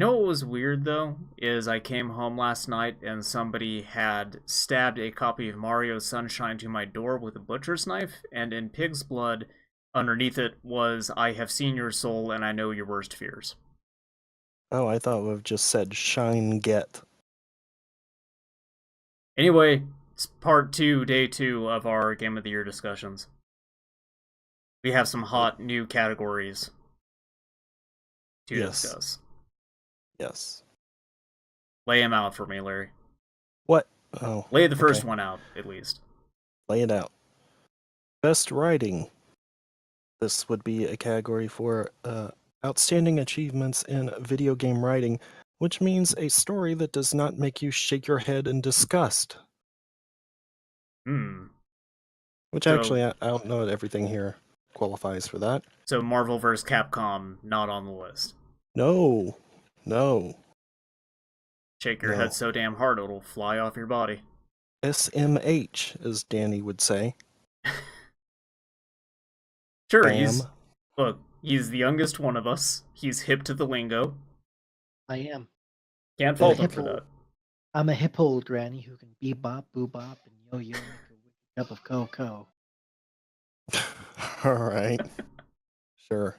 know what was weird though is I came home last night and somebody had stabbed a copy of Mario Sunshine to my door with a butcher's knife, and in pig's blood, underneath it was "I have seen your soul and I know your worst fears." Oh, I thought we've just said shine get. Anyway, it's part two, day two of our Game of the Year discussions. We have some hot new categories to Yes. discuss. Yes. Lay them out for me, Larry. What? Oh, Lay the okay. first one out, at least. Lay it out. Best writing. This would be a category for outstanding achievements in video game writing, which means a story that does not make you shake your head in disgust. Hmm. Which So, actually, I don't know that everything here qualifies for that. so Marvel vs. Capcom not on the list. No. No. Shake your head No. so damn hard it'll fly off your body. SMH, as Danny would say. Sure, Bam. he's the youngest one of us. He's hip to the lingo. I am. Can't The fault him for hippo. that. I'm a hip old granny who can bebop, boobop, and yo-yo like a wicked cup of cocoa. All right. Sure.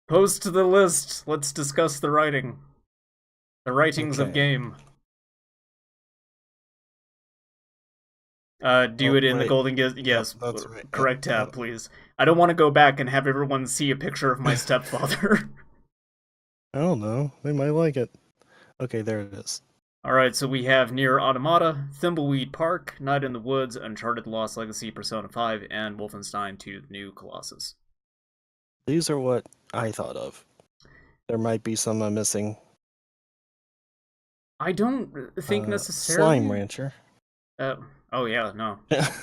Post to the list. Let's discuss the writing. The writings of Okay. game. Do it in the Right. golden giz. Yep, Yes, that's right. correct Yep. tab, please. I don't want to go back and have everyone see a picture of my stepfather. I don't know. They might like it. Okay, there it is. Alright, so we have Nier Automata, Thimbleweed Park, Night in the Woods, Uncharted Lost Legacy, Persona 5, and Wolfenstein 2 New Colossus. These are what I thought of. There might be some I'm missing. I don't think Slime necessarily. Rancher. Oh yeah, no.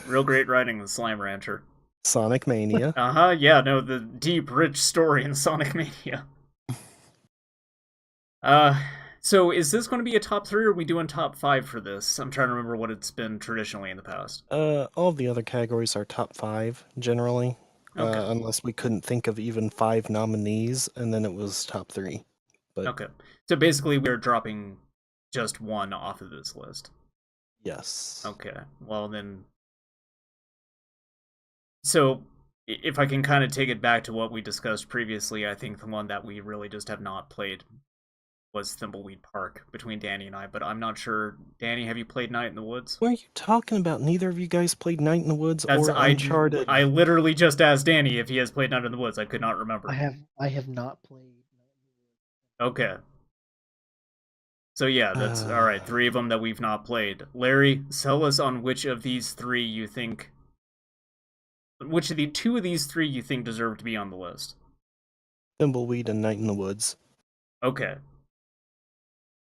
Real great writing in Slime Rancher. Sonic Mania. Yeah, no, the deep, rich story in Sonic Mania. Uh, so is this going to be a top three, or are we doing top five for this? I'm trying to remember what it's been traditionally in the past. All the other categories are top 5, generally. Okay. Unless we couldn't think of even 5 nominees, and then it was top 3. But Okay. So basically, we're dropping just one off of this list. yes. Okay. Well, then. So, if I can kind of take it back to what we discussed previously, I think the one that we really just have not played was Thimbleweed Park between Danny and I, but I'm not sure. Danny, have you played Night in the Woods? What are you talking about? Neither of you guys played Night in the Woods That's or Uncharted. I literally just asked Danny if he has played Night in the Woods. I could not remember. I have not played. Okay. So yeah, that's all right. 3 of them that we've not played. Larry, sell us on which of these 3 you think, which of the 2 of these 3 you think deserve to be on the list. Thimbleweed and Night in the Woods. Okay.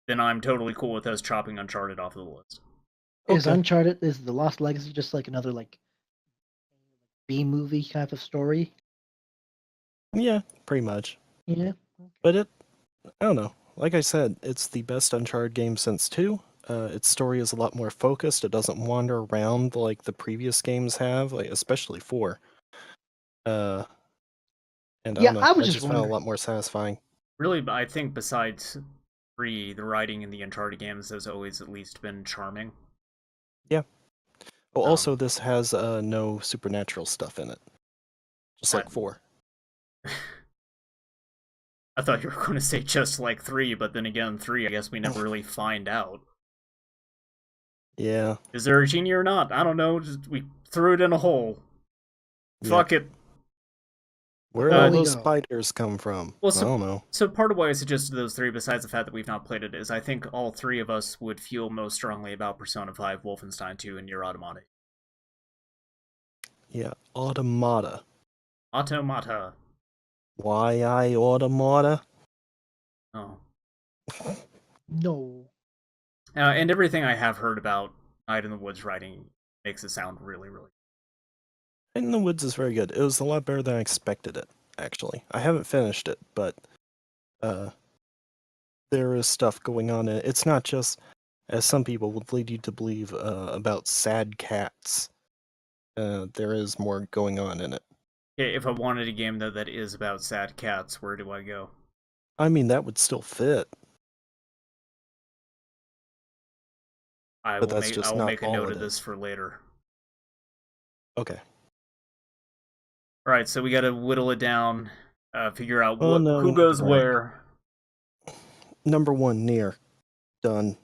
Then I'm totally cool with us chopping Uncharted off of the list. Is Okay. Uncharted, is the Lost Legacy just like another like B movie kind of story? Yeah, pretty much. Yeah. But I don't know. Like I said, it's the best Uncharted game since 2. Its story is a lot more focused. It doesn't wander around like the previous games have, like especially 4. And I Yeah, don't know. I was I just just found it a wondering. lot more satisfying. Really, I think besides 3, the writing in the Uncharted games has always at least been charming. Yeah. Well, Um, also this has no supernatural stuff in it, just like that 4. I thought you were going to say just like 3, but then again, 3, I guess we never really find out. Yeah. Is there a genie or not? I don't know. Just, we threw it in a hole. Yep. Fuck it. Where did all we those go. spiders come from? Well, I don't know. so part of why I suggested those 3, besides the fact that we've not played it, is I think all 3 of us would feel most strongly about Persona 5, Wolfenstein 2, and Nier Automata. Yeah, Automata. Automata. Why I Automata? Oh. No. And everything I have heard about Night in the Woods writing makes it sound really, really. In the Woods is very good. It was a lot better than I expected it, actually. I haven't finished it, but there is stuff going on in it. It's not just, as some people would lead you to believe, about sad cats. There is more going on in it. Okay, if I wanted a game though that is about sad cats, where do I go? I mean, that would still fit. But that's I just will not make a all note it of this is. for later. Okay. All right, so we got to whittle it down, figure out Oh no, who we need to goes rank. where. Number 1, Nier. Done.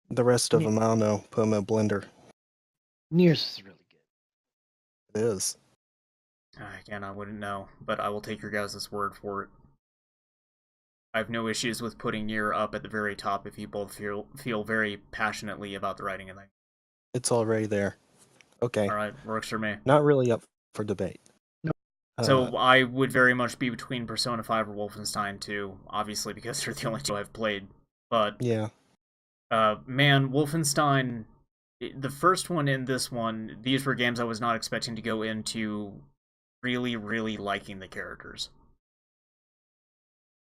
The rest of them, I don't know. Put them in a blender. Nears is really good. It is. Again, I wouldn't know, but I will take your guys' word for it. I have no issues with putting Nier up at the very top if you both feel very passionately about the writing in that. It's already there. Okay. All right, works for me. Not really up for debate. No. So I would very much be between Persona 5 or Wolfenstein 2, obviously because they're the only two I've played. But yeah. Man, Wolfenstein, the first one and this one, these were games I was not expecting to go into really, really liking the characters.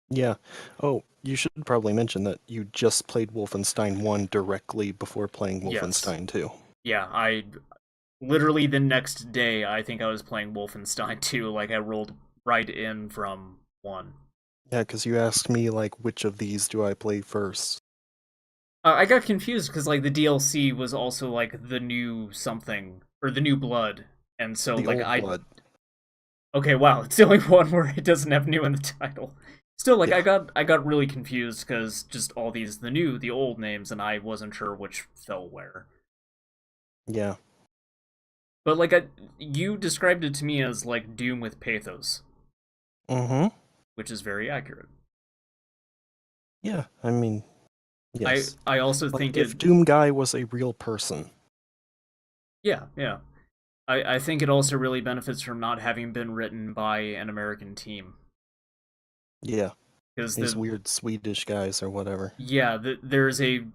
Yeah. Oh, you should probably mention that you just played Wolfenstein 1 directly before playing Wolfenstein 2. Yeah, I literally the next day, I think I was playing Wolfenstein 2, like I rolled right in from 1. Yeah, because you asked me, like, which of these do I play first? I got confused because, like, the DLC was also, like, the new something, or the new blood, and so, The like, Old Blood. Okay, wow, it's the only one where it doesn't have new in the title. Still, like, Yeah. I got really confused because just all these, the new, the old names, and I wasn't sure which fell where. Yeah. But, like, you described it to me as, like, Doom with pathos. Mm-hmm. Which is very accurate. Yeah, I mean, yes. I also like, think if Doom Guy was a real person. Yeah, yeah. I think it also really benefits from not having been written by an American team. Yeah. Because These weird Swedish guys or whatever. Yeah, there's a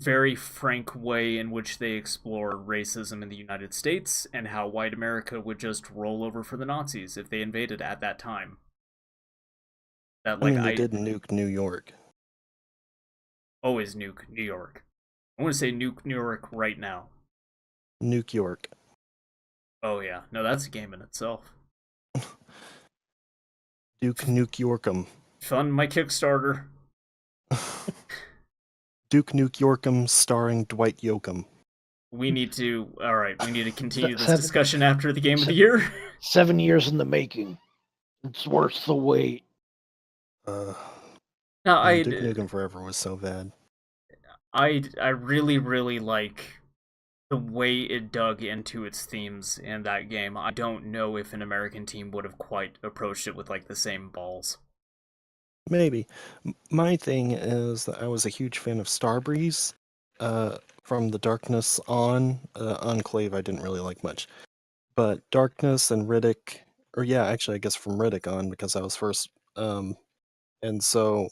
very frank way in which they explore racism in the United States and how white America would just roll over for the Nazis if they invaded at that time. That, I like, mean, they did nuke New York. always nuke New York. I want to say nuke New York right now. Nuke York. Oh yeah, no, that's a game in itself. Duke Nuke Yorkum. Fund my Kickstarter. Duke Nuke Yorkum starring Dwight Yoakam. We need to. All right, we need to continue this 7 discussion after the game of the year. 7 years in the making. It's worth the wait. No, Duke Nukem Forever was so bad. I really, really like the way it dug into its themes in that game. I don't know if an American team would have quite approached it with, like, the same balls. Maybe. My thing is that I was a huge fan of Starbreeze. From the Darkness on. Enclave I didn't really like much. But Darkness and Riddick, or yeah, actually I guess from Riddick on, because I was first. And so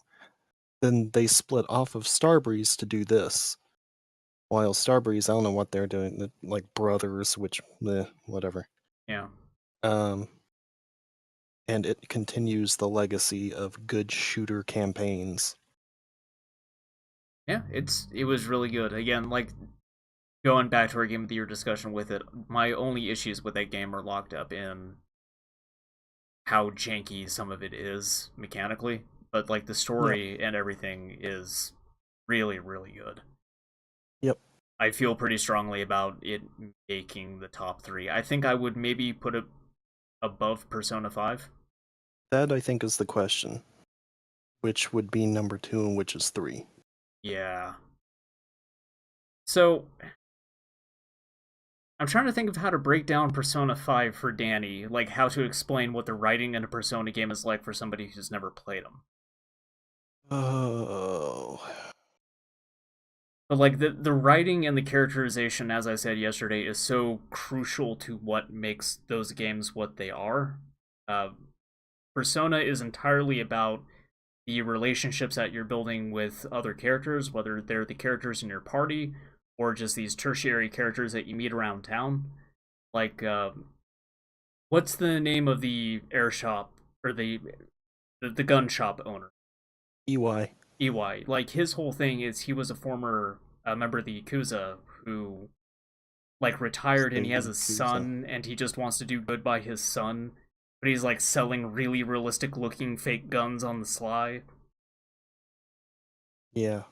then they split off of Starbreeze to do this. While Starbreeze, I don't know what they're doing, like brothers, which, whatever. Yeah. And it continues the legacy of good shooter campaigns. Yeah, it was really good. Again, like, going back to our game of the year discussion with it, my only issues with that game are locked up in how janky some of it is mechanically, but, like, the story and everything is really, really good. Yep. I feel pretty strongly about it making the top 3. I think I would maybe put it above Persona 5. That, I think, is the question. Which would be number 2 and which is 3? Yeah. So, I'm trying to think of how to break down Persona 5 for Danny, like how to explain what the writing in a Persona game is like for somebody who's never played them. Oh. But, like, the writing and the characterization, as I said yesterday, is so crucial to what makes those games what they are. Persona is entirely about the relationships that you're building with other characters, whether they're the characters in your party or just these tertiary characters that you meet around town. Like, what's the name of the air shop or the gun shop owner? EY. EY. Like, his whole thing is he was a former member of the Yakuza who, like, retired, and he has a son, and he just wants to do good by his son, but he's, like, selling really realistic looking fake guns on the sly. Yeah.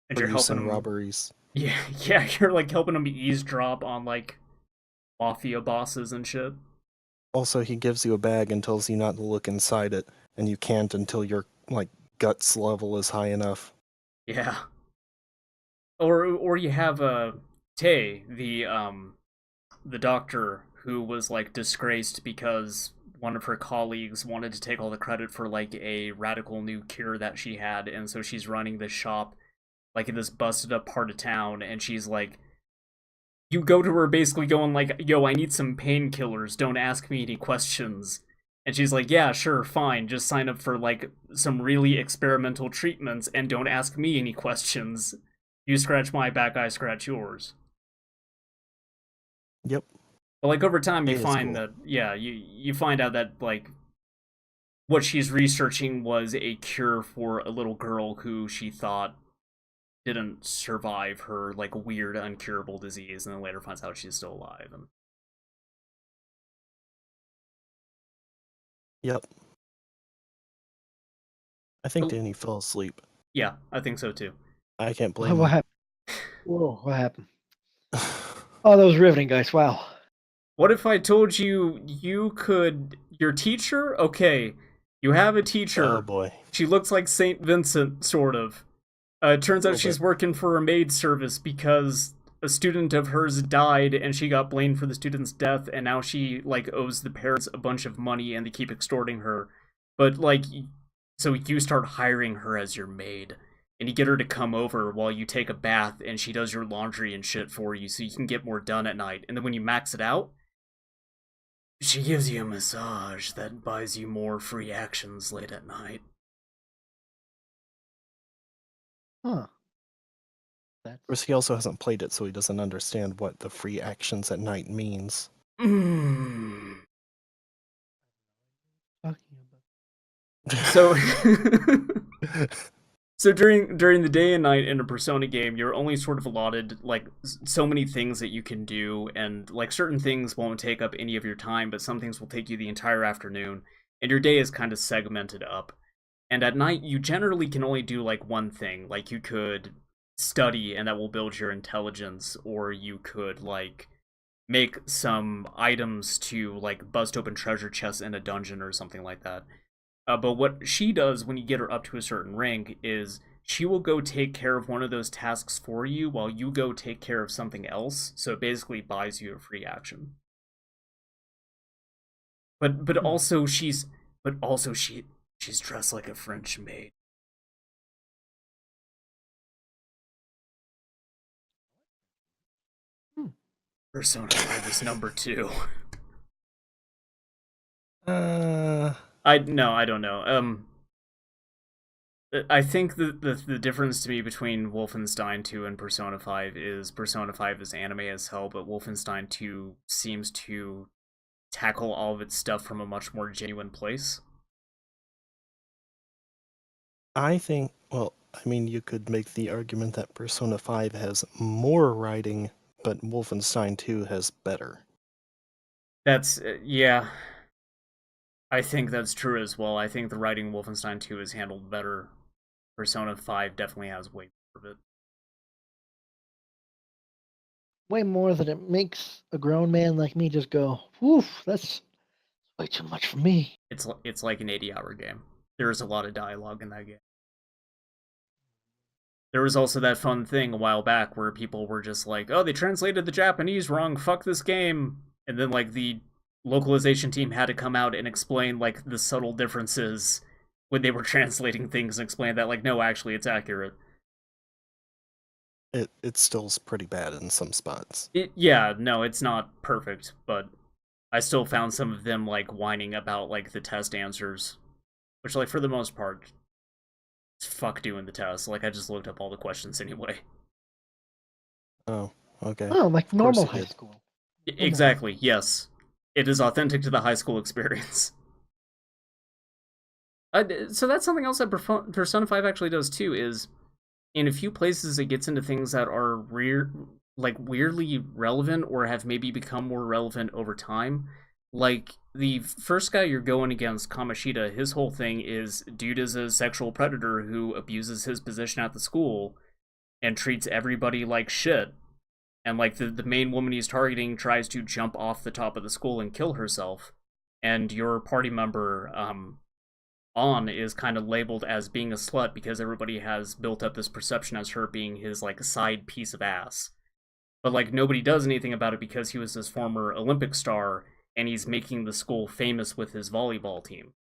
and for you're use helping in him. robberies. Yeah, yeah, you're like helping him eavesdrop on like mafia bosses and shit. Also, he gives you a bag and tells you not to look inside it, and you can't until your like guts level is high enough. Yeah. Or you have Tay, the doctor who was like disgraced because one of her colleagues wanted to take all the credit for like a radical new cure that she had, and so she's running this shop like in this busted up part of town, and she's like, you go to her basically going like, yo, I need some painkillers, don't ask me any questions. And she's like, yeah, sure, fine, just sign up for like some really experimental treatments and don't ask me any questions. You scratch my back, I scratch yours. Yep. But like over time you Hey, it's find cool. that, yeah, you find out that like what she's researching was a cure for a little girl who she thought didn't survive her like weird uncurable disease, and then later finds out she's still alive. And Yep. I think oh, Danny fell asleep. yeah, I think so too. I can't blame What him. happened? Whoa, what happened? Oh, that was riveting, guys. Wow. What if I told you your teacher? Okay, you have a Oh teacher. boy. She looks like Saint Vincent, sort of. It turns out Little she's bit. working for a maid service because a student of hers died and she got blamed for the student's death, and now she like owes the parents a bunch of money and they keep extorting her. But like, so you start hiring her as your maid, and you get her to come over while you take a bath and she does your laundry and shit for you so you can get more done at night. And then when you max it out, she gives you a massage that buys you more free actions late at night. Huh. Of course, he also hasn't played it, so he doesn't understand what the free actions at night means. Mm. Talking So, so during the day and night in a Persona game, you're only sort of allotted like so many things that you can do, and like certain things won't take up any of your time, but some things will take you the entire afternoon, and your day is kind of segmented up. And at night, you generally can only do like one thing. Like you could study, and that will build your intelligence, or you could like make some items to like bust open treasure chests in a dungeon or something like that. But what she does when you get her up to a certain rank is she will go take care of one of those tasks for you while you go take care of something else. So it basically buys you a free action. But Hmm. also she's dressed like a French maid. Hmm. Persona 5 is number 2. Uh, I no, I don't know. I think the difference to me between Wolfenstein 2 and Persona 5 is Persona 5 is anime as hell, but Wolfenstein 2 seems to tackle all of its stuff from a much more genuine place. I think, well, I mean, you could make the argument that Persona 5 has more writing, but Wolfenstein 2 has better. That's yeah. I think that's true as well. I think the writing in Wolfenstein 2 is handled better. Persona 5 definitely has way more of it. Way more than it makes a grown man like me just go, woof, that's way too much for me. It's like an 80-hour game. There is a lot of dialogue in that game. There was also that fun thing a while back where people were just like, "Oh, they translated the Japanese wrong. Fuck this game." And then like the localization team had to come out and explain like the subtle differences when they were translating things and explain that like no, actually it's accurate. It still's pretty bad in some spots. Yeah, no, it's not perfect, but I still found some of them like whining about like the test answers, which like for the most part, fuck doing the test. Like I just looked up all the questions anyway. Oh, okay. Oh, like Of course normal he high did. school. Exactly. Yes, it is authentic to the high school experience. So that's something else that Persona 5 actually does too. Is in a few places it gets into things that are like weirdly relevant or have maybe become more relevant over time. Like the first guy you're going against, Kamoshida, his whole thing is dude is a sexual predator who abuses his position at the school, and treats everybody like shit. And like the main woman he's targeting tries to jump off the top of the school and kill herself. And your party member, On, is kind of labeled as being a slut because everybody has built up this perception as her being his like side piece of ass. But like nobody does anything about it because he was this former Olympic star and he's making the school famous with his volleyball team.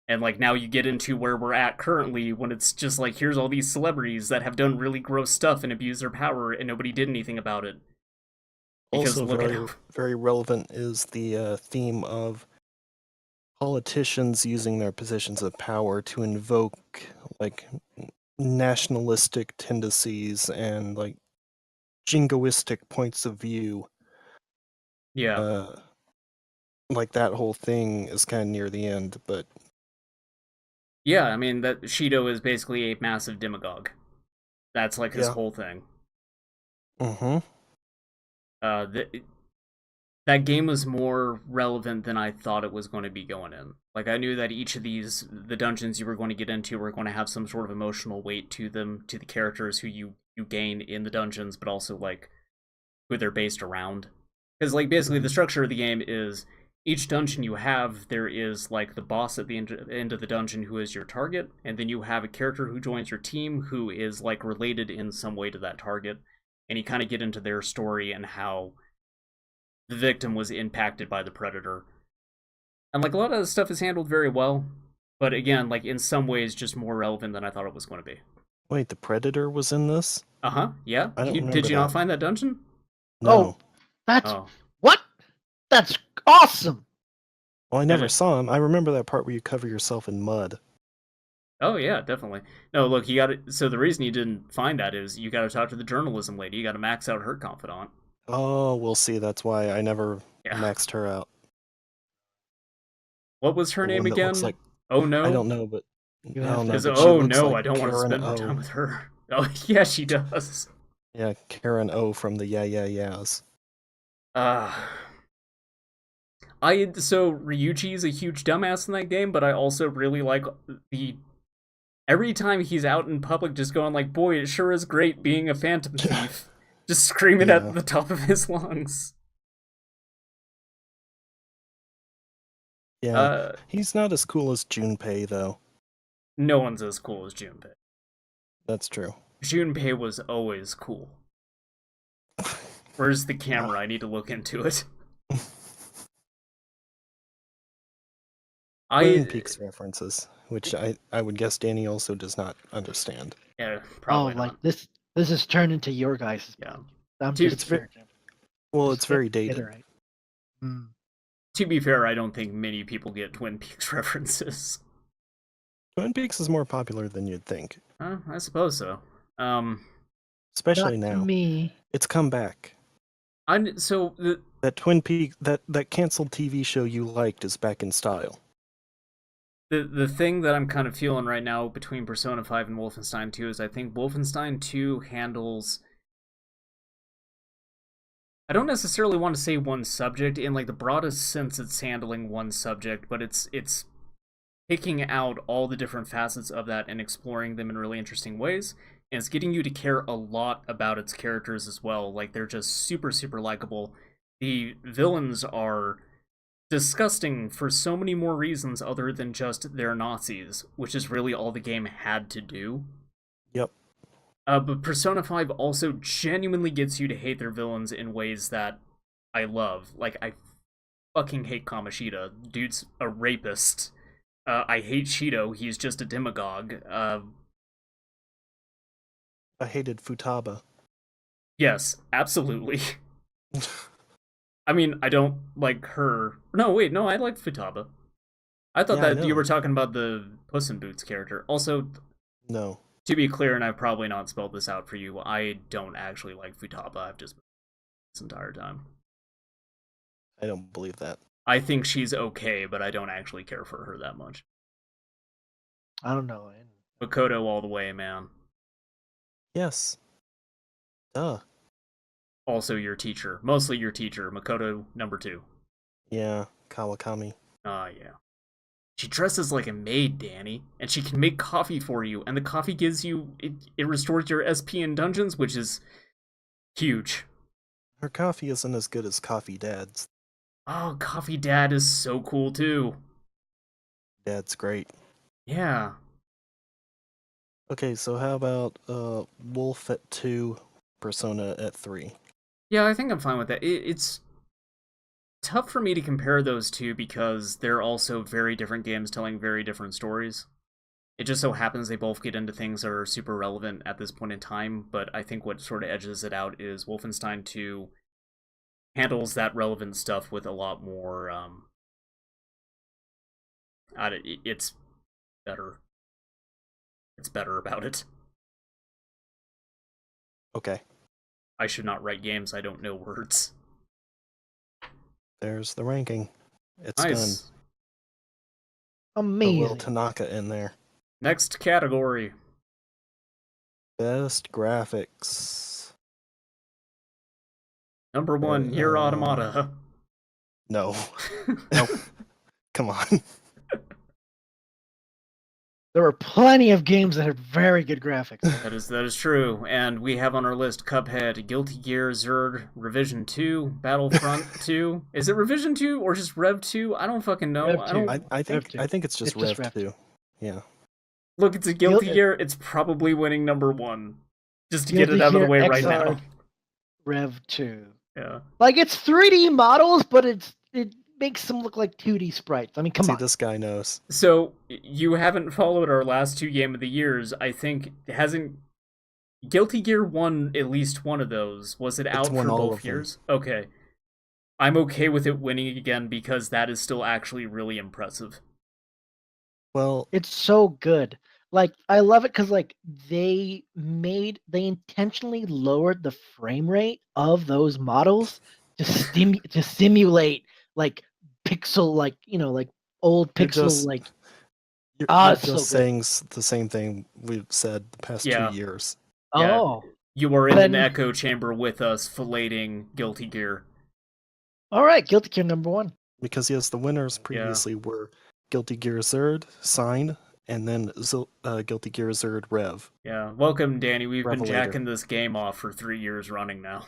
And like now you get into where we're at currently when it's just like here's all these celebrities that have done really gross stuff and abused their power and nobody did anything about it. Because Also, look at very how very relevant is the theme of politicians using their positions of power to invoke like nationalistic tendencies and like jingoistic points of view. yeah. Like that whole thing is kind of near the end, but Yeah, I mean that Shido is basically a massive demagogue. That's like his yeah. whole thing. Mm-hmm. Uh, that game was more relevant than I thought it was going to be going in. Like I knew that each of the dungeons you were going to get into were going to have some sort of emotional weight to them, to the characters who you gain in the dungeons, but also like who they're based around. Because like basically the structure of the game is each dungeon you have, there is like the boss at the end of the dungeon who is your target, and then you have a character who joins your team who is like related in some way to that target, and you kind of get into their story and how the victim was impacted by the predator. And like a lot of the stuff is handled very well, but again, like in some ways just more relevant than I thought it was going to be. Wait, the Predator was in this? Uh-huh, yeah. I don't Did remember you not that. find that dungeon? Oh, No. that's Oh. what? That's awesome. Well, I And never it, saw him. I remember that part where you cover yourself in mud. oh yeah, definitely. No, look, you got to. So the reason you didn't find that is you got to talk to the journalism lady. You got to max out her confidant. Oh, we'll see. That's why I never Yeah. maxed her out. What was her The name one that looks again? like Oh I no. don't know, but You I have don't to. know, Because but she oh looks no, like I don't want to Karen spend more time O. with her. Oh yeah, she does. Yeah, Karen O from the Yeah Yeah Yeahs. Uh so Ryuji's a huge dumbass in that game, but I also really like the every time he's out in public just going like, boy, it sure is great being a phantom thief. Just screaming Yeah. at the top of his lungs. Yeah. Uh He's not as cool as Junpei, though. no one's as cool as Junpei. That's true. Junpei was always cool. Where's the camera? I need to look into it. Twin Peaks references, which I would guess Danny also does not understand. Yeah, Oh, probably like not. this. This is turned into your guys' Yeah. podcast. I'm Dude, just It's here. well, Just it's get very it dated. right. Mm. To be fair, I don't think many people get Twin Peaks references. Twin Peaks is more popular than you'd think, I suppose so. especially Not to now. me. It's come back. So That Twin Peaks, that canceled TV show you liked is back in style. the thing that I'm kind of feeling right now between Persona 5 and Wolfenstein 2 is I think Wolfenstein 2 handles. I don't necessarily want to say one subject in like the broadest sense. It's handling one subject, but it's picking out all the different facets of that and exploring them in really interesting ways. And it's getting you to care a lot about its characters as well. Like they're just super, super likable. The villains are disgusting for so many more reasons other than just they're Nazis, which is really all the game had to do. Yep. But Persona 5 also genuinely gets you to hate their villains in ways that I love. Like, I fucking hate Kamoshida. Dude's a rapist. I hate Shido. He's just a demagogue. I hated Futaba. Yes, absolutely. I mean, I don't like her. No, wait, no, I like Futaba. I thought Yeah, I that you know. were talking about the Puss in Boots character. Also, No. to be clear, and I've probably not spelled this out for you, I don't actually like Futaba. I've just been this entire time. I don't believe that. I think she's okay, but I don't actually care for her that much. I don't know. Makoto all the way, man. Yes. Duh. Also your teacher. Mostly your teacher. Makoto number 2. Yeah, Kawakami. Yeah. She dresses like a maid, Danny, and she can make coffee for you, and the coffee gives you it restores your SP in dungeons, which is huge. Her coffee isn't as good as Coffee Dad's. Oh, Coffee Dad is so cool too. Dad's great. Yeah. Okay, so how about Wolf at 2, Persona at 3? Yeah, I think I'm fine with that. It's tough for me to compare those two because they're also very different games telling very different stories. It just so happens they both get into things that are super relevant at this point in time, but I think what sort of edges it out is Wolfenstein 2 handles that relevant stuff with a lot more, it's better. It's better about it. Okay, I should not write games, I don't know words. there's the ranking. It's Nice. done. Put a little Amazing. Tanaka in there. Next category. Best graphics. Number 1, Nier Automata. No. Nope. Come on. There were plenty of games that had very good graphics. That is true, and we have on our list Cuphead, Guilty Gear, Zerd, Revision 2, Battlefront 2. Is it Revision 2 or just Rev 2? I don't fucking know. Rev I 2. don't... I think it's just It's just Rev Rev 2. Yeah. Look, it's a Guilty Gear. It's probably winning number 1. Just to get Guilty it out of the Gear way right XR. now. Rev 2. Yeah. Like, it's 3D models, but it makes them look like 2D sprites. I mean, come See, on. this guy knows. So, you haven't followed our last 2 Game of the Years. I think, hasn't... Guilty Gear won at least one of those. Was it out won for all both of them. years? Okay. I'm okay with it winning again because that is still actually really impressive. Well, It's so good. Like, I love it because, like, they intentionally lowered the frame rate of those models to simulate, like, pixel, like, like, old You're pixel, just- like, you're it's just so good. saying the same thing we've said the past Yeah. 2 years. Yeah. Oh. You are in Then- an echo chamber with us, filleting Guilty Gear. All right, Guilty Gear number 1. Because yes, the winners previously were Guilty Gear Zerd, Sign, and then Guilty Gear Zerd Rev. Yeah, welcome, Danny. We've been Revelator. jacking this game off for 3 years running now.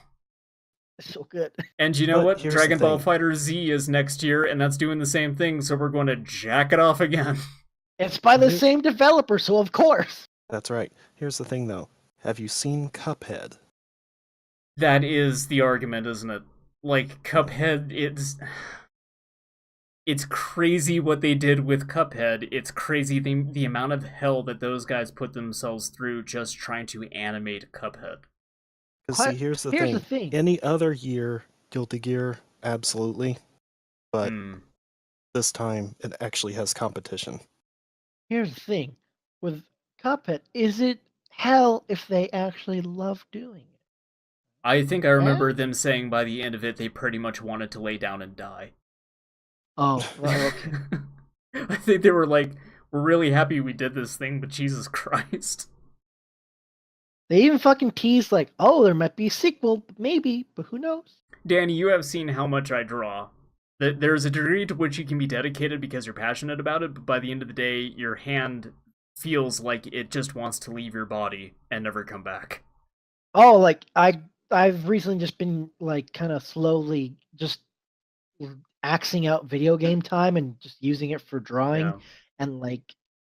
It's so good. And you know But what? here's the Dragon Ball thing. Fighter Z is next year, and that's doing the same thing, so we're going to jack it off again. It's by the Mhm. same developer, so of course. That's right. Here's the thing though. Have you seen Cuphead? That is the argument, isn't it? Like, Cuphead, it's crazy what they did with Cuphead. It's crazy the amount of hell that those guys put themselves through just trying to animate Cuphead. Because see, here's the thing. Any other year, Guilty Gear, absolutely. But this time, it actually has competition. Here's the thing. With Cuphead, is it hell if they actually love doing it? I think I remember them saying by the end of it they pretty much wanted to lay down and die. Oh, well, okay. I think they were like, we're really happy we did this thing, but Jesus Christ. They even fucking teased like, oh, there might be a sequel, maybe, but who knows? Danny, you have seen how much I draw. There's a degree to which you can be dedicated because you're passionate about it, but by the end of the day, your hand feels like it just wants to leave your body and never come back. Oh, like I've recently just been like kind of slowly just axing out video game time and just using it for drawing and like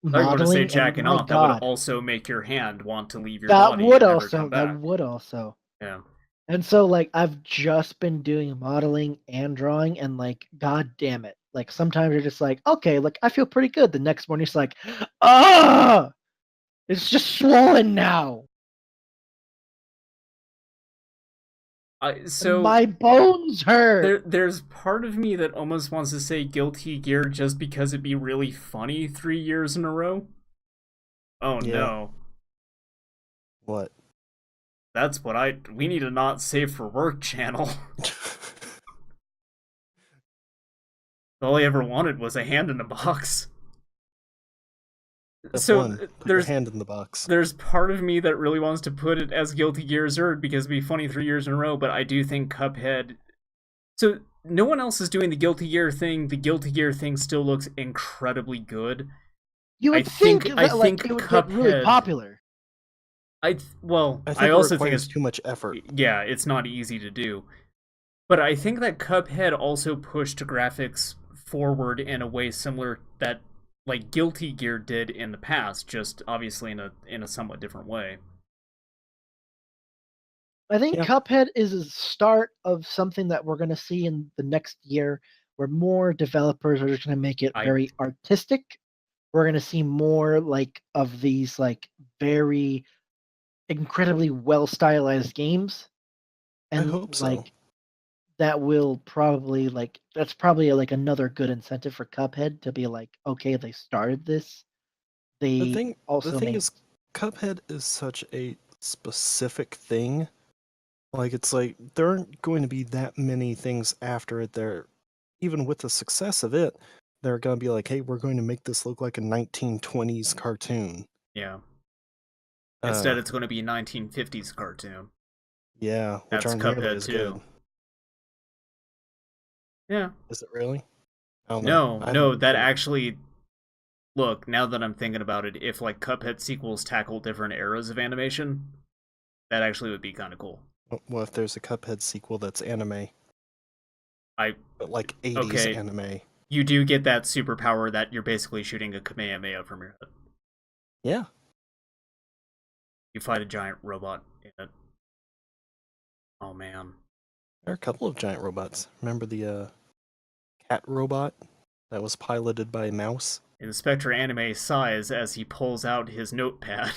I was going to say modeling. jacking and off. That would also make your hand want to leave your that body would and never also come back. that would also. Yeah. And so like I've just been doing modeling and drawing, and like god damn it, like sometimes you're just like, okay, like I feel pretty good. The next morning it's like, ah, it's just swollen now. So my bones hurt. There's part of me that almost wants to say Guilty Gear just because it'd be really funny 3 years in a row. Oh no. What? That's what we need a not safe for work channel. All I ever wanted was a hand in a box. Put your hand in the box. There's part of me that really wants to put it as Guilty Gear Zerd because it'd be funny 3 years in a row, but I do think Cuphead... So, no one else is doing the Guilty Gear thing. The Guilty Gear thing still looks incredibly good. You I would think that I think like it would get really Cuphead. popular. Well, I I think it also think requires it's too much effort. yeah, it's not easy to do. But I think that Cuphead also pushed graphics forward in a way similar that like Guilty Gear did in the past, just obviously in a somewhat different way. I think Yeah. Cuphead is a start of something that we're going to see in the next year, where more developers are just going to make it very artistic. We're going to see more like of these like very incredibly well stylized games, I and hope so. like that will probably like that's probably like another good incentive for Cuphead to be like, okay, they started this. The They thing also made is, Cuphead is such a specific thing. Like, it's like, there aren't going to be that many things after it there. Even with the success of it, they're going to be like, hey, we're going to make this look like a 1920s cartoon. Yeah. Instead, it's going to be a 1950s cartoon. Yeah, which That's aren't nearly Cuphead as too. good. Yeah. Is it really? I don't know. No, that actually. Look, now that I'm thinking about it, if like Cuphead sequels tackle different eras of animation, that actually would be kind of cool. Well, if there's a Cuphead sequel that's anime, but like 80s okay, anime. You do get that superpower that you're basically shooting a Kamehameha from your head. Yeah. You fight a giant robot in it. Oh man. There are a couple of giant robots. Remember the cat robot that was piloted by a mouse? Inspector Anime sighs as he pulls out his notepad.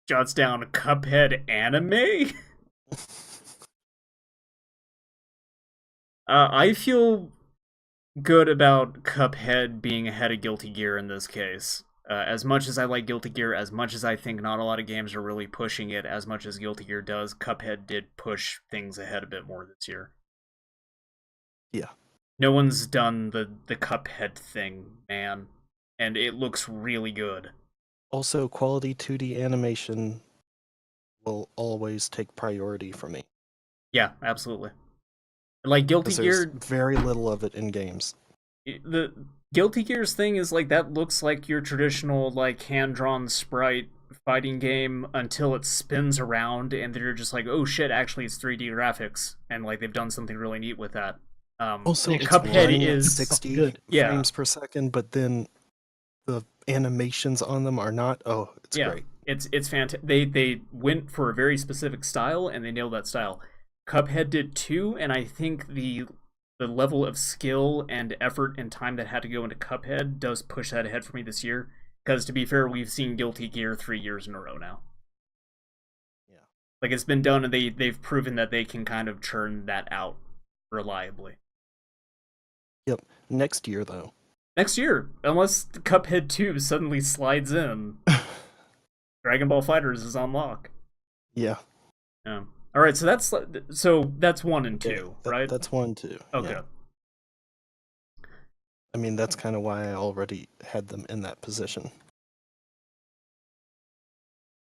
Jots down Cuphead anime? I feel good about Cuphead being ahead of Guilty Gear in this case. As much as I like Guilty Gear, as much as I think not a lot of games are really pushing it as much as Guilty Gear does, Cuphead did push things ahead a bit more this year. Yeah. No one's done the Cuphead thing, man. And it looks really good. Also, quality 2D animation will always take priority for me. Yeah, absolutely. Like Guilty Gear, Gear, very little of it in games. The Guilty Gear's thing is like that looks like your traditional like hand-drawn sprite fighting game until it spins around and they're just like, oh shit, actually it's 3D graphics, and like they've done something really neat with that. Also, it's Cuphead running is at 60 good. frames per second, but then the animations on them are not. Oh, it's great. It's fantastic. They went for a very specific style and they nailed that style. Cuphead did too, and I think the level of skill and effort and time that had to go into Cuphead does push that ahead for me this year. Because to be fair, we've seen Guilty Gear 3 years in a row now. Yeah, like it's been done, and they've proven that they can kind of churn that out reliably. Yep. Next year, though. Next year, unless Cuphead 2 suddenly slides in, Dragon Ball FighterZ is on lock. Yeah. Yeah. All right, so that's 1 and 2, right? That's 1 and 2. Okay. Yeah. I mean, that's kind of why I already had them in that position.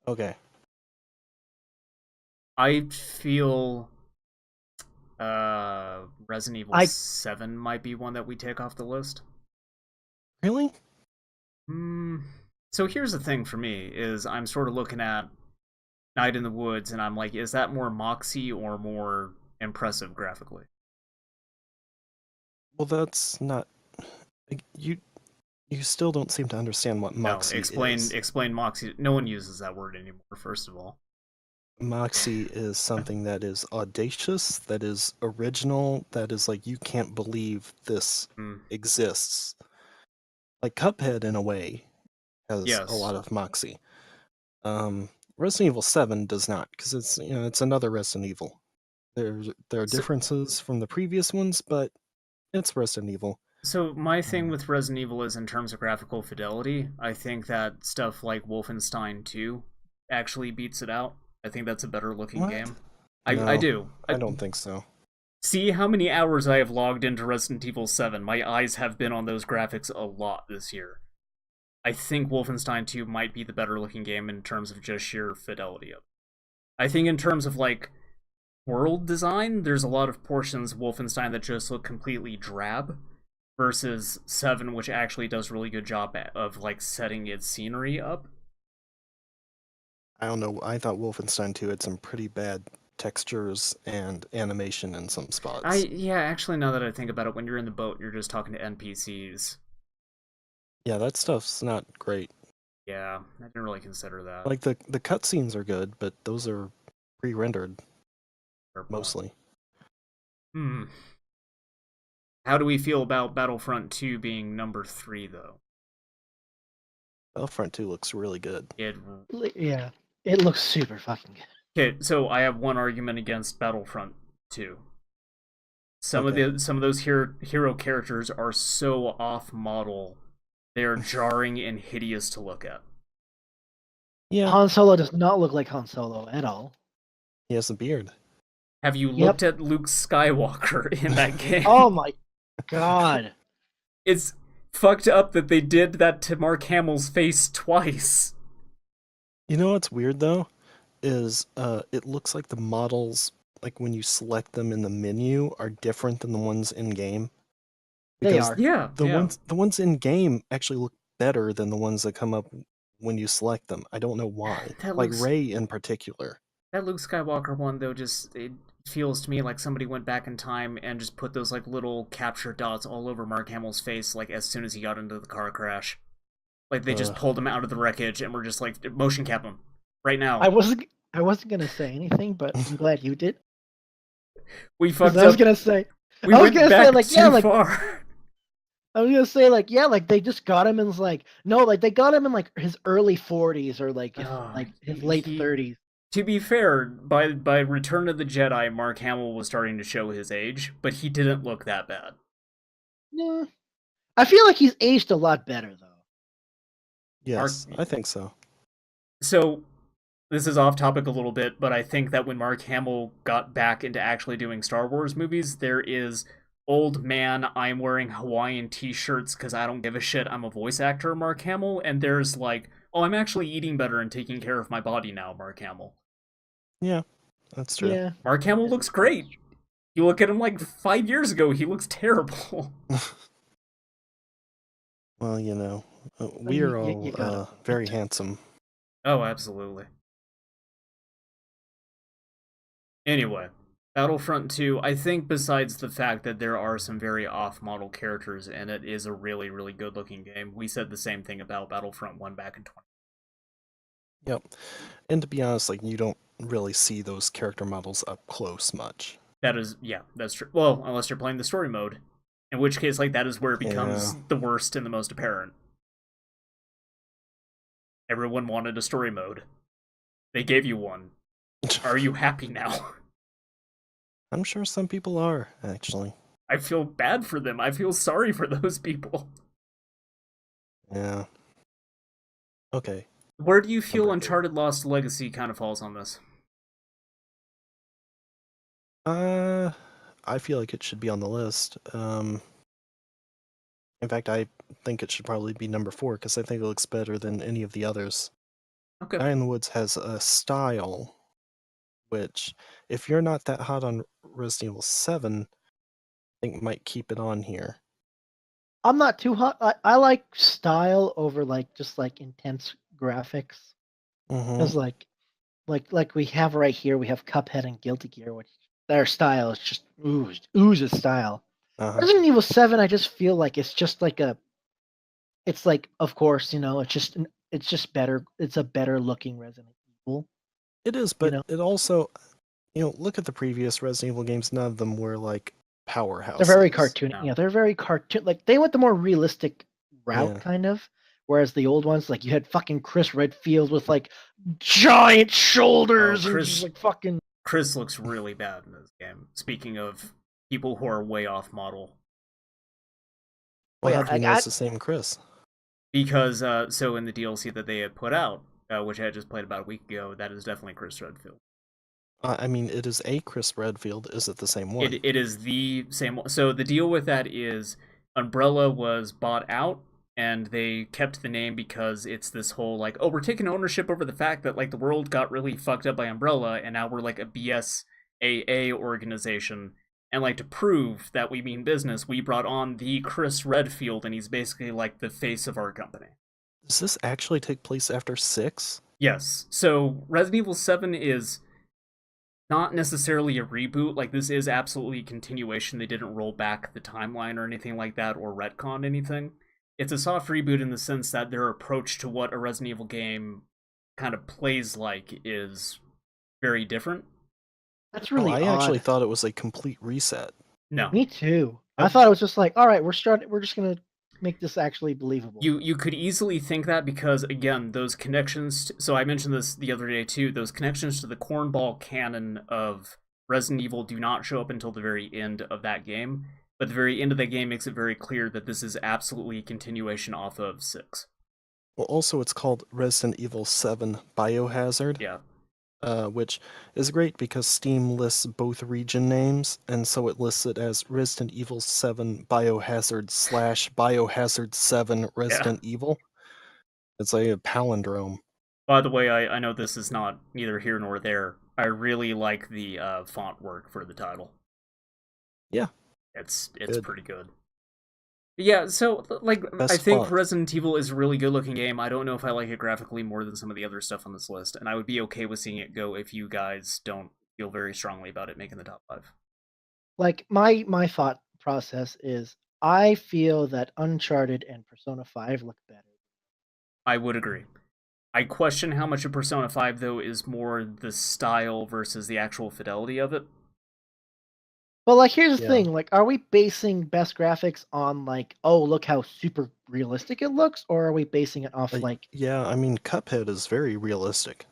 Okay. I feel Resident Evil 7 might be one that we take off the list. Really? So here's the thing for me, is I'm sort of looking at Night in the Woods, and I'm like, is that more moxie or more impressive graphically? Well, that's not... You still don't seem to understand what moxie is. Explain moxie. No one uses that word anymore, first of all. Moxie is something that is audacious, that is original, that is like, you can't believe this exists. Like Cuphead, in a way, has a lot of moxie. Resident Evil 7 does not, because it's another Resident Evil. There are differences from the previous ones, but it's Resident Evil. So my thing with Resident Evil is in terms of graphical fidelity, I think that stuff like Wolfenstein 2 actually beats it out. I think that's a better looking game. No, I do. I don't think so. See how many hours I have logged into Resident Evil 7. My eyes have been on those graphics a lot this year. I think Wolfenstein 2 might be the better looking game in terms of just sheer fidelity of it. I think in terms of like world design, there's a lot of portions of Wolfenstein that just look completely drab, versus 7, which actually does a really good job of like setting its scenery up. I don't know. I thought Wolfenstein 2 had some pretty bad textures and animation in some spots. Yeah, actually, now that I think about it, when you're in the boat, you're just talking to NPCs. Yeah, that stuff's not great. Yeah, I didn't really consider that. Like the cutscenes are good, but those are pre-rendered Fair point. mostly. How do we feel about Battlefront 2 being number 3, though? Battlefront 2 looks really good. Yeah, it looks super fucking good. Okay, so I have one argument against Battlefront 2. Some of those hero characters are so off model. They are jarring and hideous to look at. Yeah, Han Solo does not look like Han Solo at all. he has a beard. Have you looked at Luke Skywalker in that game? Oh my god. It's fucked up that they did that to Mark Hamill's face twice. You know what's weird though? Is it looks like the models, like when you select them in the menu, are different than the ones in game. They are. Yeah, The ones in game actually look better than the ones that come up when you select them. I don't know why. Like Rey in particular. That Luke Skywalker one, though, it feels to me like somebody went back in time and just put those like little capture dots all over Mark Hamill's face, like as soon as he got into the car crash. Like they just pulled him out of the wreckage and were just like, motion cap him right now. I wasn't gonna say anything, but I'm glad you did. We fucked up. I was gonna say. We went back too far. I was gonna say like they just got him in they got him in like his early 40s or like his late 30s. To be fair, by Return of the Jedi, Mark Hamill was starting to show his age, but he didn't look that bad. Yeah, I feel like he's aged a lot better though. Yes, I think so. So, this is off topic a little bit, but I think that when Mark Hamill got back into actually doing Star Wars movies, there is old man, I'm wearing Hawaiian t-shirts because I don't give a shit, I'm a voice actor, Mark Hamill, and there's like, oh, I'm actually eating better and taking care of my body now, Mark Hamill. Yeah, that's true. Yeah. Mark Hamill looks great. You look at him like 5 years ago, he looks terrible. Well, you know, we are all very handsome. Oh, absolutely. Anyway, Battlefront 2, I think besides the fact that there are some very off-model characters and it is a really, really good-looking game, we said the same thing about Battlefront 1 back in 20. Yep. And to be honest, like, you don't really see those character models up close much. That's true. Well, unless you're playing the story mode, in which case, like, that is where it becomes the worst and the most apparent. Everyone wanted a story mode. They gave you one. Are you happy now? I'm sure some people are, actually. I feel bad for them. I feel sorry for those people. Yeah. Okay. Where do you feel Uncharted Lost Legacy kind of falls on this? I feel like it should be on the list. In fact, I think it should probably be number 4 because I think it looks better than any of the others. Okay. Guy in the Woods has a style which, if you're not that hot on Resident Evil 7, I think might keep it on here. I'm not too hot. I like style over like just like intense graphics. Because like we have right here, we have Cuphead and Guilty Gear, which their style is just oozes style. Resident Evil 7, I just feel like it's just like it's like, of course, you know, it's just better. It's a better looking Resident Evil. It is, but it also, you know, look at the previous Resident Evil games. None of them were like powerhouses. They're very cartoony. No. Yeah, they're very cartoon. Like they went the more realistic route, kind of. Whereas the old ones, like you had fucking Chris Redfield with like giant shoulders and just like fucking. Chris looks really bad in this game. Speaking of people who are way off model. Well, how do you know it's the same Chris? Because so in the DLC that they had put out, which I had just played about a week ago, that is definitely Chris Redfield. I mean, it is a Chris Redfield. Is it the same one? It is the same one. So the deal with that is Umbrella was bought out, and they kept the name because it's this whole, like, oh, we're taking ownership over the fact that, like, the world got really fucked up by Umbrella, and now we're, like, a BS AA organization. And like to prove that we mean business, we brought on the Chris Redfield, and he's basically like the face of our company. Does this actually take place after 6? Yes. So Resident Evil 7 is not necessarily a reboot. Like, this is absolutely a continuation. They didn't roll back the timeline or anything like that, or retcon anything. It's a soft reboot in the sense that their approach to what a Resident Evil game kind of plays like is very different. That's Oh, really I odd. actually thought it was a complete reset. No. Me too. I Nope. thought it was just like, all right, we're just gonna make this actually believable. You could easily think that because, again, those connections... So I mentioned this the other day, too. Those connections to the cornball canon of Resident Evil do not show up until the very end of that game. But the very end of that game makes it very clear that this is absolutely a continuation off of 6. Well, also it's called Resident Evil 7 Biohazard. Yeah. Which is great because Steam lists both region names, and so it lists it as Resident Evil 7 Biohazard / Biohazard 7 Resident Evil. It's like a palindrome. By the way, I know this is not neither here nor there. I really like the font work for the title. Yeah. It's Good. pretty good. Yeah, so, like, Best I think font. Resident Evil is a really good-looking game. I don't know if I like it graphically more than some of the other stuff on this list, and I would be okay with seeing it go if you guys don't feel very strongly about it making the top 5. Like my thought process is, I feel that Uncharted and Persona 5 look better. I would agree. I question how much of Persona 5, though, is more the style versus the actual fidelity of it. But like, here's the Yeah. thing: like, are we basing best graphics on like, oh, look how super realistic it looks, or are we basing it off like? Yeah, I mean, Cuphead is very realistic.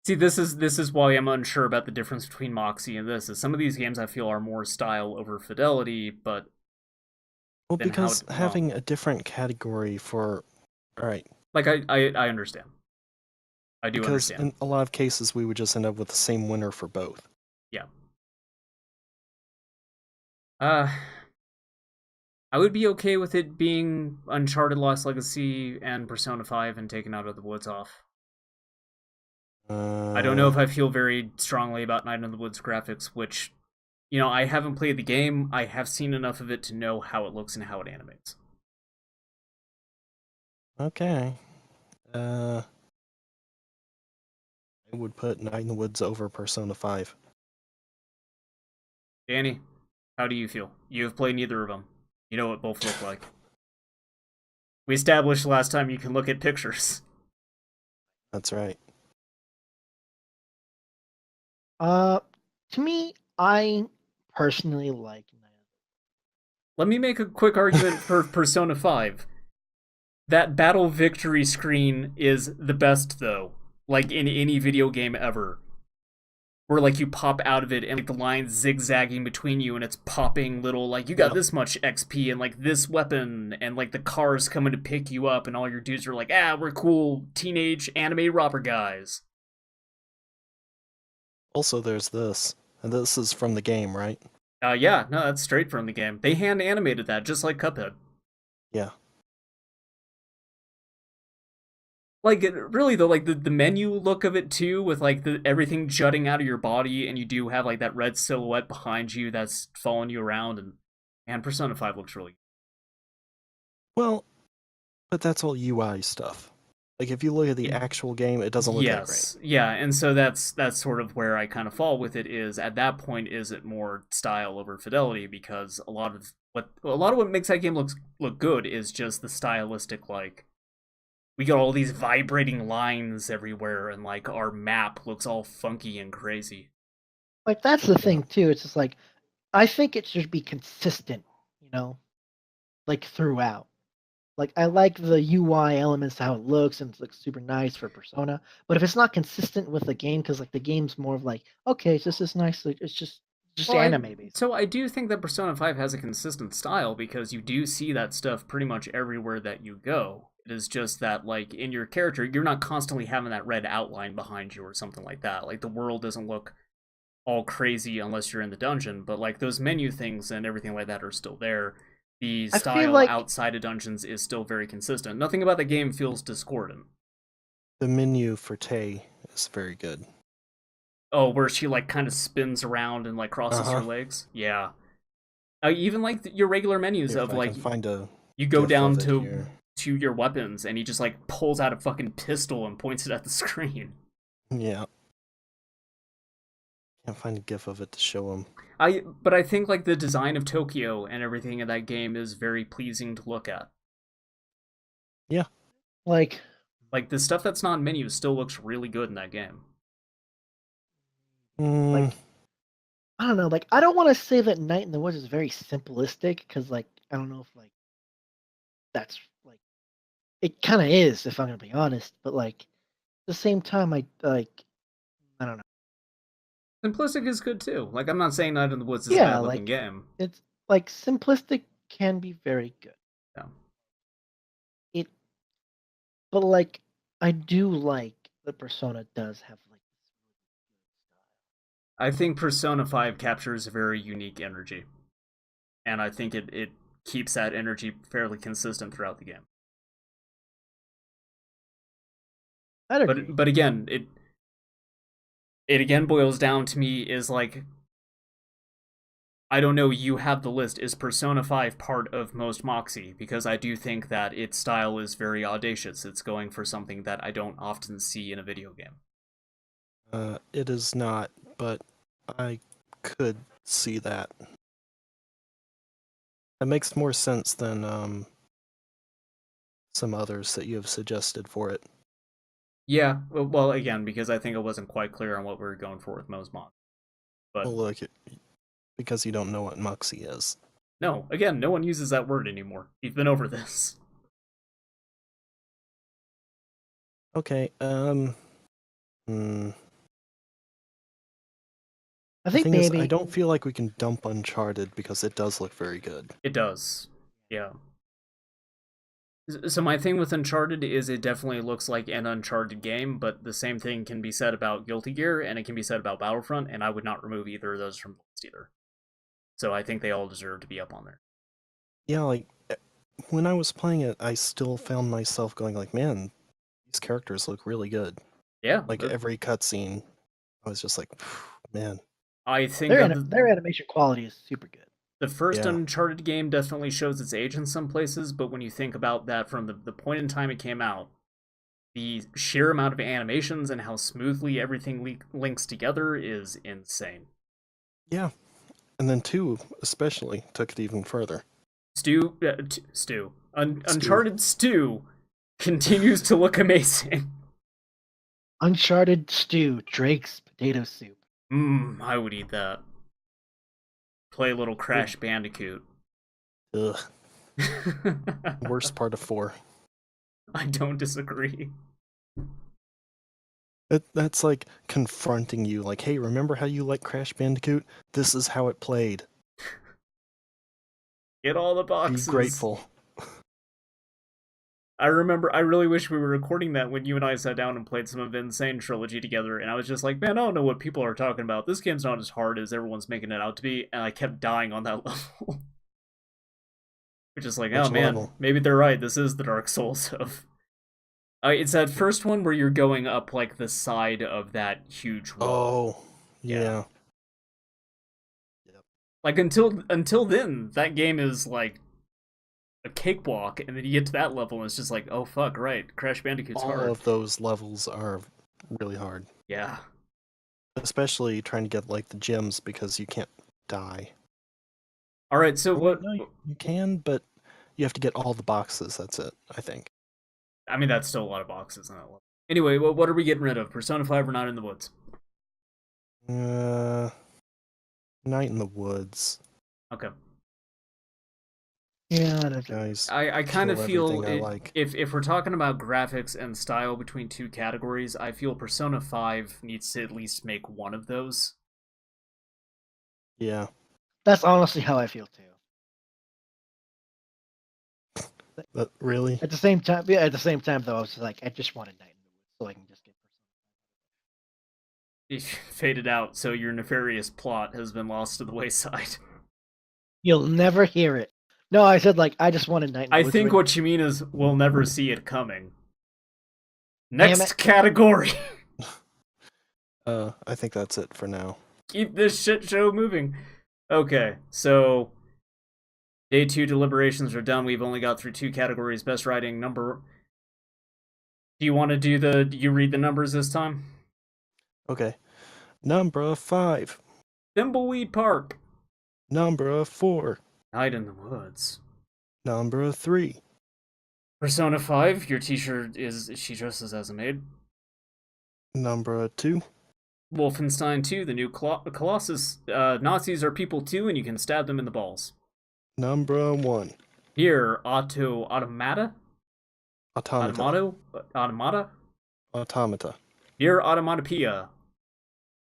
See, this is why I'm unsure about the difference between Moxie and this. Is some of these games I feel are more style over fidelity, but Well, then because having a different category for... Alright. Like, I understand. I do Because understand. in a lot of cases, we would just end up with the same winner for both. Yeah. I would be okay with it being Uncharted Lost Legacy and Persona 5 and taken Out of the Woods off. I don't know if I feel very strongly about Night in the Woods graphics, which, you know, I haven't played the game. I have seen enough of it to know how it looks and how it animates. Okay. I would put Night in the Woods over Persona 5. Danny, how do you feel? You have played neither of them. You know what both look like. We established last time you can look at pictures. That's right. To me, I personally like. Let me make a quick argument for Persona 5. That battle victory screen is the best, though. Like, in any video game ever. Where, like, you pop out of it and, like, the line's zigzagging between you and it's popping little, like, you got this much XP and, like, this weapon and, like, the car's coming to pick you up and all your dudes are like, we're cool teenage anime robber guys. Also, there's this. And this is from the game, right? Yeah, no, that's straight from the game. They hand animated that, just like Cuphead. Yeah. Like, really, though, like, the menu look of it, too, with, like, everything jutting out of your body, and you do have, like, that red silhouette behind you that's following you around, and, man, Persona 5 looks really good. Well, but that's all UI stuff. Like, if you look at the actual game, it doesn't look that great. Yeah, and so that's sort of where I kind of fall with it, is, at that point, is it more style over fidelity, because a lot of what makes that game look good is just the stylistic, like, we got all these vibrating lines everywhere, and, like, our map looks all funky and crazy. Like, that's the thing, too. It's just like, I think it should be consistent, you know? Like, throughout. Like, I like the UI elements, how it looks, and it looks super nice for Persona. But if it's not consistent with the game, because, like, the game's more of like, okay, it's just this nice, like, it's just anime, basically. So I do think that Persona 5 has a consistent style, because you do see that stuff pretty much everywhere that you go. It is just that, like, in your character, you're not constantly having that red outline behind you or something like that. Like, the world doesn't look all crazy unless you're in the dungeon, but, like, those menu things and everything like that are still there. The style like outside of dungeons is still very consistent. Nothing about the game feels discordant. The menu for Tay is very good. Oh, where she like kind of spins around and like crosses her legs. Yeah. Even like your regular menus If of I like can find a you go GIF down of it here. to your weapons and he just like pulls out a fucking pistol and points it at the screen. Yeah. Can't find a GIF of it to show him. But I think like the design of Tokyo and everything in that game is very pleasing to look at. Yeah. Like the stuff that's not in menus still looks really good in that game. like I don't know, like I don't want to say that Night in the Woods is very simplistic because like I don't know if like that's like it kind of is if I'm gonna be honest, but like at the same time I don't know. Simplistic is good too. Like I'm not saying Night in the Woods is a Yeah, bad looking like game. it's like simplistic can be very good. Yeah. It, but like I do like that Persona does have like this I think Persona 5 captures a very unique energy. And I think it keeps that energy fairly consistent throughout the game. I'd agree. But again, it again boils down to me is like I don't know, you have the list. Is Persona 5 part of Most Moxie? Because I do think that its style is very audacious. It's going for something that I don't often see in a video game. It is not, but I could see that. It makes more sense than some others that you have suggested for it. Yeah, well, again, because I think it wasn't quite clear on what we were going for with Most Moxie. But Well, look, because you don't know what Moxie is. no, again, no one uses that word anymore. We've been over this. Okay, I the think thing maybe is, I don't feel like we can dump Uncharted because it does look very good. It does. Yeah. So my thing with Uncharted is it definitely looks like an Uncharted game, but the same thing can be said about Guilty Gear, and it can be said about Battlefront, and I would not remove either of those from the list either. So I think they all deserve to be up on there. Yeah, like, when I was playing it, I still found myself going like, man, these characters look really good. Yeah. Like, every cutscene, I was just like, man. I think their animation quality is super good. the first Yeah. Uncharted game definitely shows its age in some places, but when you think about that from the point in time it came out, the sheer amount of animations and how smoothly everything links together is insane. Yeah. And then 2, especially, took it even further. Uncharted Stew continues to look amazing. Uncharted Stew, Drake's potato soup. I would eat that. Play a little Crash Bandicoot. Ugh. Worst part of 4. I don't disagree. That's like confronting you, like, hey, remember how you like Crash Bandicoot? This is how it played. Get all the boxes. Be grateful. I remember, I really wish we were recording that when you and I sat down and played some of Insane Trilogy together, and I was just like, man, I don't know what people are talking about. This game's not as hard as everyone's making it out to be, and I kept dying on that level. Which is like, oh man, level? maybe they're right, this is the Dark Souls of... it's that first one where you're going up, like, the side of that huge wall. Oh, yeah. Yep. Like, until then, that game is, like, a cakewalk, and then you get to that level, and it's just like, oh fuck, right, Crash Bandicoot's hard. All of those levels are really hard. Yeah. Especially trying to get, like, the gems, because you can't die. Alright, so what... No, you can, but you have to get all the boxes, that's it, I think. I mean, that's still a lot of boxes in that level. Anyway, what are we getting rid of? Persona 5 or Night in the Woods? Night in the Woods. Okay. Yeah, Guys, I kind of feel like. if we're talking about graphics and style between two categories, I feel Persona 5 needs to at least make one of those. Yeah. That's honestly how I feel too. But really? At the same time, yeah. At the same time, though, I was just like, I just wanted Night in the Woods so I can just get Persona. Faded out, so your nefarious plot has been lost to the wayside. You'll never hear it. No, I said like I just wanted Night in the Woods. I think what you mean is we'll never see it coming. Next category. I think that's it for now. Keep this shit show moving. Okay, so day 2 deliberations are done. We've only got through 2 categories. Best writing number. Do you want to do you read the numbers this time? Okay. Number 5. Thimbleweed Park. Number 4. Night in the Woods. Number 3. Persona 5, your t-shirt is she dresses as a maid. Number 2. Wolfenstein 2, the new Colossus. Nazis are people too, and you can stab them in the balls. Number 1. Here, Automata? Automata. Automata? Automata. Here, Automatopoeia.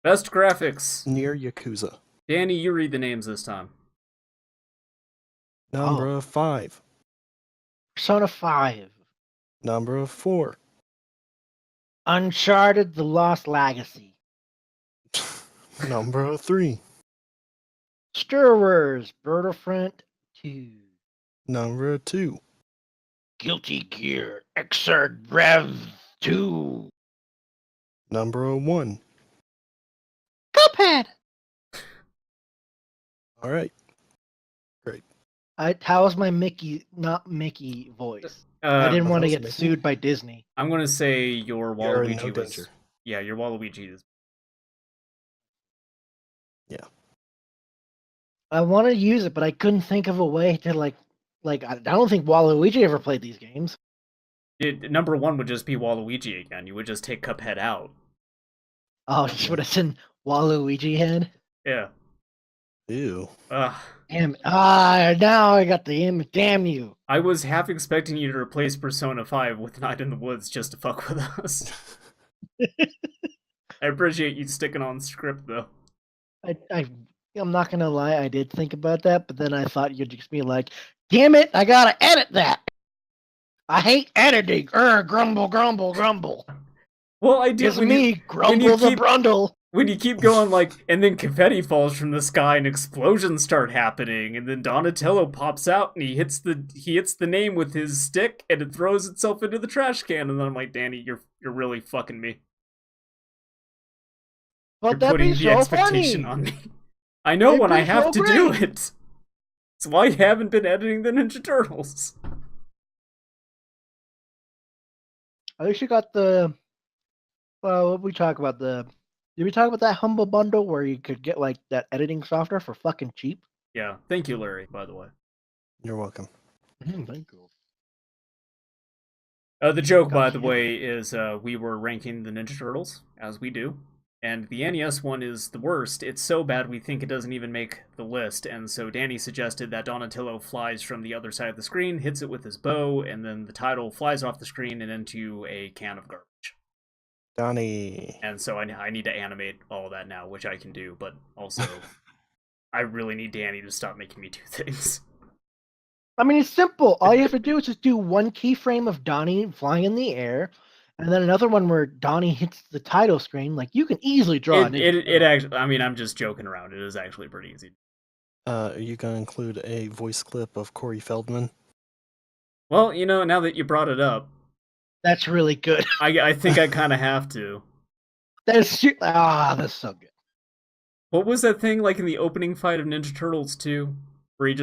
Best graphics. Near Yakuza. Danny, you read the names this time. Number 5. Persona 5. Number 4. Uncharted: The Lost Legacy. Number 3. Star Wars Battlefront 2. Number 2. Guilty Gear Xrd Rev 2. Number 1. Cuphead. All right. How was my not Mickey voice? I didn't want to get sued by Disney. I'm gonna say your You're in Waluigi no was. danger. Yeah, your Waluigi is. Yeah. I wanted to use it, but I couldn't think of a way to like. I don't think Waluigi ever played these games. Number 1 would just be Waluigi again. You would just take Cuphead out. Oh, just would have seen Waluigi head. Yeah. Ew. Damn. Now I got the image. Damn you. I was half expecting you to replace Persona 5 with Night in the Woods just to fuck with us. I appreciate you sticking on script, though. I'm not gonna lie, I did think about that, but then I thought you'd just be like, damn it, I gotta edit that. I hate editing. Grumble, grumble, grumble. Well, I do. It's me, Grumble the Brundle. When you keep going like, and then confetti falls from the sky and explosions start happening, and then Donatello pops out and he hits the name with his stick and it throws itself into the trash can, and then I'm like, Danny, you're really fucking me. But You're that'd putting be the so expectation funny. on me. I know It'd when be I have so to do great. it. It's why you haven't been editing the Ninja Turtles. At least you got the. Well, what we talk about Did we talk about that Humble Bundle where you could get like that editing software for fucking cheap? Yeah, thank you, Larry, by the way. You're welcome. Thank you. The joke, by Gotcha. the way, is we were ranking the Ninja Turtles, as we do, and the NES one is the worst. It's so bad we think it doesn't even make the list, and so Danny suggested that Donatello flies from the other side of the screen, hits it with his bow, and then the title flies off the screen and into a can of garbage. Donnie. And so I need to animate all of that now, which I can do, but also I really need Danny to stop making me do things. I mean, it's simple. All you have to do is just do one keyframe of Donnie flying in the air, and then another one where Donnie hits the title screen. Like, you can easily draw it actually, I mean, I'm just joking around. It is actually pretty easy. Are you gonna include a voice clip of Corey Feldman? Well, you know, now that you brought it up, that's really good. I think I kind of have to. That's so good. What was that thing like in the opening fight of Ninja Turtles 2? Where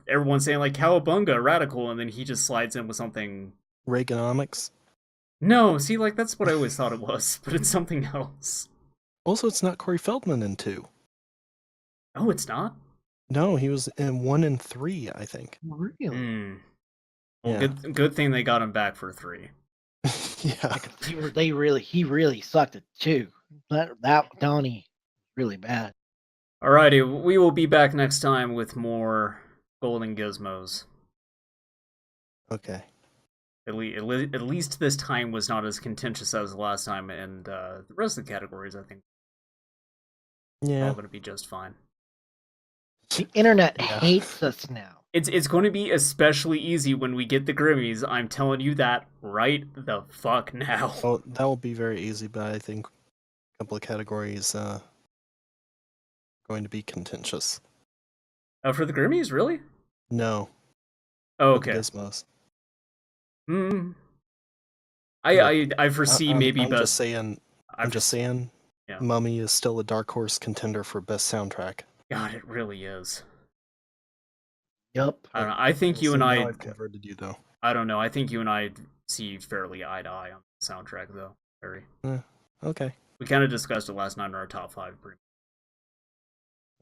everyone's saying like Cowabunga, radical, and then he just slides in with something. Reaganomics? No, see, like that's what I always thought it was, but it's something else. Also, it's not Corey Feldman in 2. Oh, it's not? No, he was in 1 and 3, I think. Really? Well, Yeah. good thing they got him back for 3. Yeah. He really sucked at 2. That Donnie really bad. Alrighty, we will be back next time with more golden gizmos. Okay. At least this time was not as contentious as the last time, and the rest of the categories, I think, are all going to be just fine. The internet hates us now. It's going to be especially easy when we get the Grimmies. I'm telling you that right the fuck now. Well, that will be very easy, but I think a couple of categories going to be contentious. For the Grimmies, really? No. Oh, okay. Gizmos. I foresee maybe I'm best. just saying. I'm just saying. Yeah. Mummy is still a dark horse contender for best soundtrack. God, it really is. Yup. I don't know. I think We'll you see and now I. I've converted you though. I don't know. I think you and I see fairly eye to eye on the soundtrack, though. Very. Okay. We kind of discussed it last night in our top 5.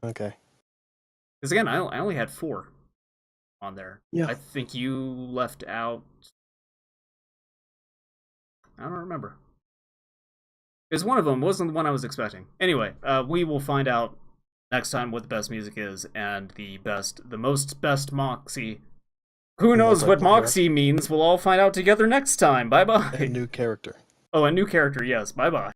Okay. Because again, I only had 4 on there. Yeah. I think you left out. I don't remember. Because one of them wasn't the one I was expecting. Anyway, we will find out next time what the best music is and the most best Moxie. Who knows what Multiplayer. Moxie means? We'll all find out together next time. Bye bye. A new character. Oh, a new character, yes. Bye bye.